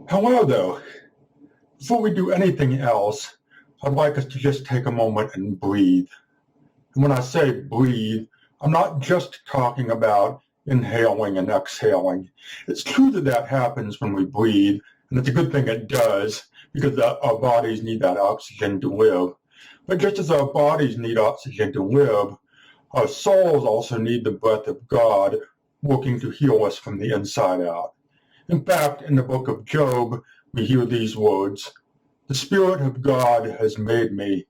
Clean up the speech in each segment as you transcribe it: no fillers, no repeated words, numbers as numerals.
However, before we do anything else, I'd like us to just take a moment and breathe. And when I say breathe, I'm not just talking about inhaling and exhaling. It's true that that happens when we breathe, and it's a good thing it does, because our bodies need that oxygen to live. But just as our bodies need oxygen to live, our souls also need the breath of God working to heal us from the inside out. In fact, in the book of Job, we hear these words, "The Spirit of God has made me,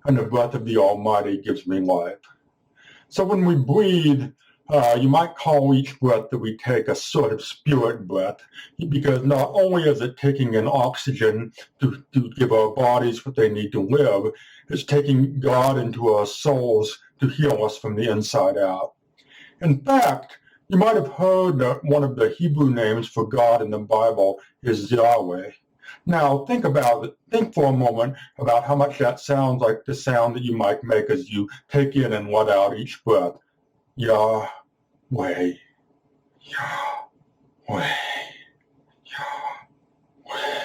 and the breath of the Almighty gives me life." So when we breathe, you might call each breath that we take a sort of spirit breath, because not only is it taking in oxygen to give our bodies what they need to live, it's taking God into our souls to heal us from the inside out. In fact, you might have heard that one of the Hebrew names for God in the Bible is Yahweh. Now, think about it. Think for a moment about how much that sounds like the sound that you might make as you take in and let out each breath. Yahweh, Yahweh, Yahweh.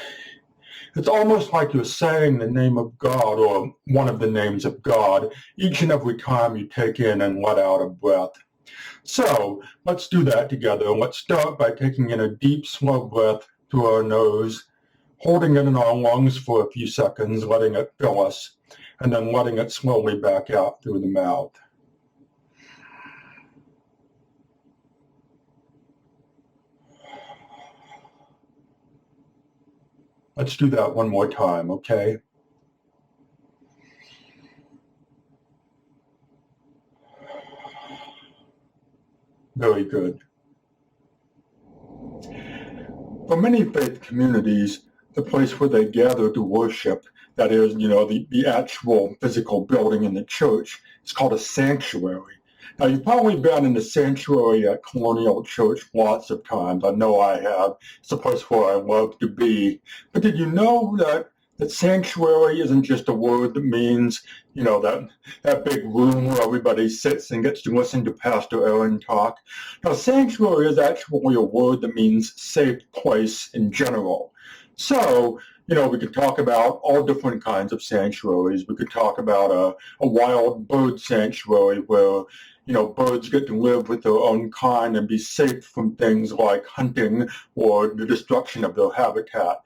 It's almost like you're saying the name of God or one of the names of God each and every time you take in and let out a breath. So let's do that together. Let's start by taking in a deep, slow breath through our nose, holding it in our lungs for a few seconds, letting it fill us, and then letting it slowly back out through the mouth. Let's do that one more time, okay? Very good. For many faith communities, the place where they gather to worship, that is, the actual physical building in the church, is called a sanctuary. Now, you've probably been in the sanctuary at Colonial Church lots of times. I know I have. It's a place where I love to be. But did you know that sanctuary isn't just a word that means, that big room where everybody sits and gets to listen to Pastor Aaron talk? Now, sanctuary is actually a word that means safe place in general. So, we could talk about all different kinds of sanctuaries. We could talk about a wild bird sanctuary where, birds get to live with their own kind and be safe from things like hunting or the destruction of their habitat.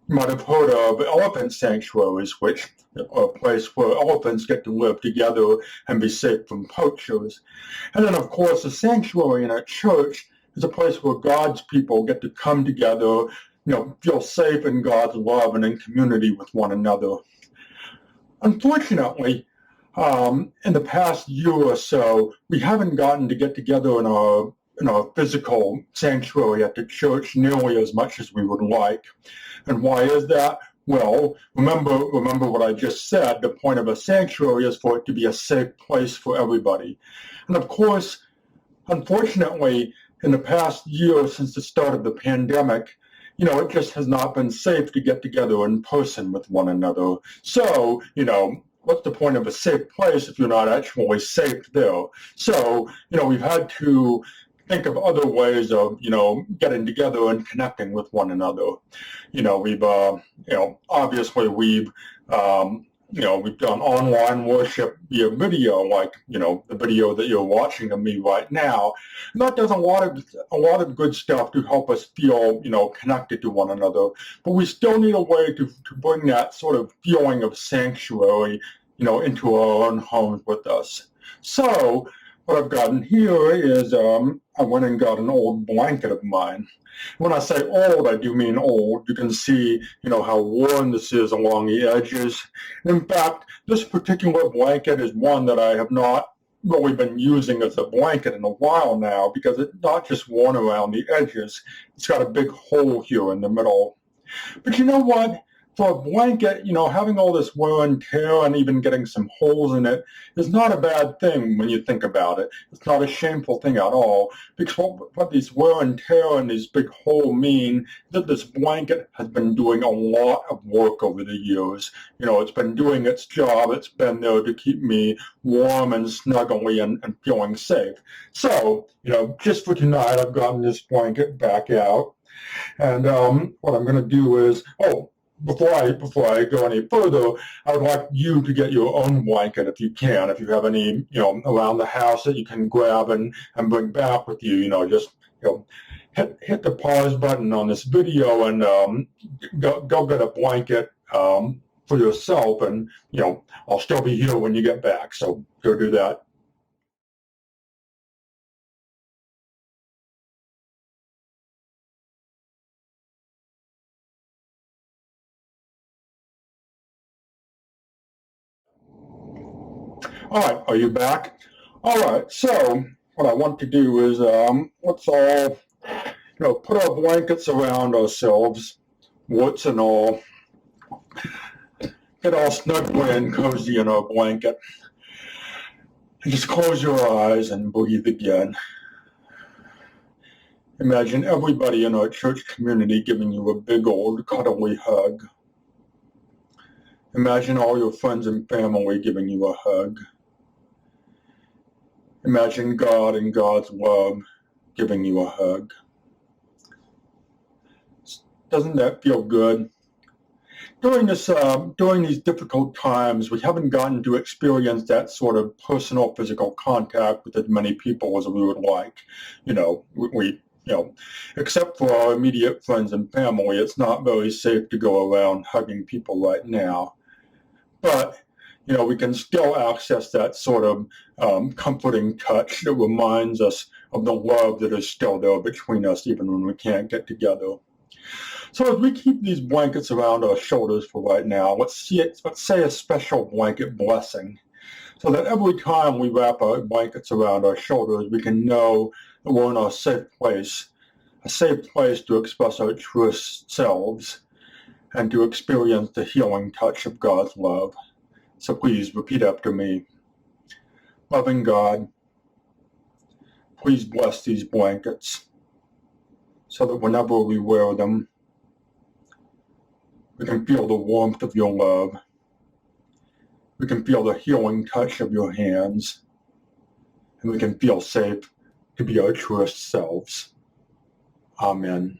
You might have heard of elephant sanctuaries, which are a place where elephants get to live together and be safe from poachers. And then, of course, a sanctuary in a church is a place where God's people get to come together, feel safe in God's love and in community with one another. Unfortunately, in the past year or so, we haven't gotten to get together in our physical sanctuary at the church nearly as much as we would like. And why is that? Well, remember what I just said. The point of a sanctuary is for it to be a safe place for everybody. And of course, unfortunately, in the past year since the start of the pandemic, it just has not been safe to get together in person with one another. So, what's the point of a safe place if you're not actually safe there? So, we've had to think of other ways of, getting together and connecting with one another. We've, obviously we've done online worship via video, like, the video that you're watching of me right now. And that does a lot of good stuff to help us feel, connected to one another. But we still need a way to bring that sort of feeling of sanctuary, into our own homes with us. So what I've gotten here is I went and got an old blanket of mine. When I say old, I do mean old. You can see, how worn this is along the edges. In fact, this particular blanket is one that I have not really been using as a blanket in a while now, because it's not just worn around the edges. It's got a big hole here in the middle. But you know what? For a blanket, having all this wear and tear and even getting some holes in it is not a bad thing when you think about it. It's not a shameful thing at all, because what these wear and tear and these big holes mean is that this blanket has been doing a lot of work over the years. It's been doing its job. It's been there to keep me warm and snuggly and feeling safe. So, just for tonight, I've gotten this blanket back out. And what I'm going to do is, before I go any further, I would like you to get your own blanket if you can. If you have any, around the house that you can grab and bring back with you, just hit the pause button on this video and go get a blanket for yourself. And I'll still be here when you get back, so go do that. All right, are you back? All right, so what I want to do is let's all, put our blankets around ourselves, warts and all, get all snugly and cozy in our blanket, and just close your eyes and breathe again. Imagine everybody in our church community giving you a big old cuddly hug. Imagine all your friends and family giving you a hug. Imagine God and God's love giving you a hug. Doesn't that feel good? During these difficult times, we haven't gotten to experience that sort of personal physical contact with as many people as we would like. We except for our immediate friends and family, it's not very safe to go around hugging people right now. But we can still access that sort of comforting touch that reminds us of the love that is still there between us, even when we can't get together. So as we keep these blankets around our shoulders for right now, let's say a special blanket blessing, so that every time we wrap our blankets around our shoulders, we can know that we're in a safe place to express our true selves and to experience the healing touch of God's love. So please repeat after me. Loving God, please bless these blankets so that whenever we wear them, we can feel the warmth of your love. We can feel the healing touch of your hands. And we can feel safe to be our truest selves. Amen.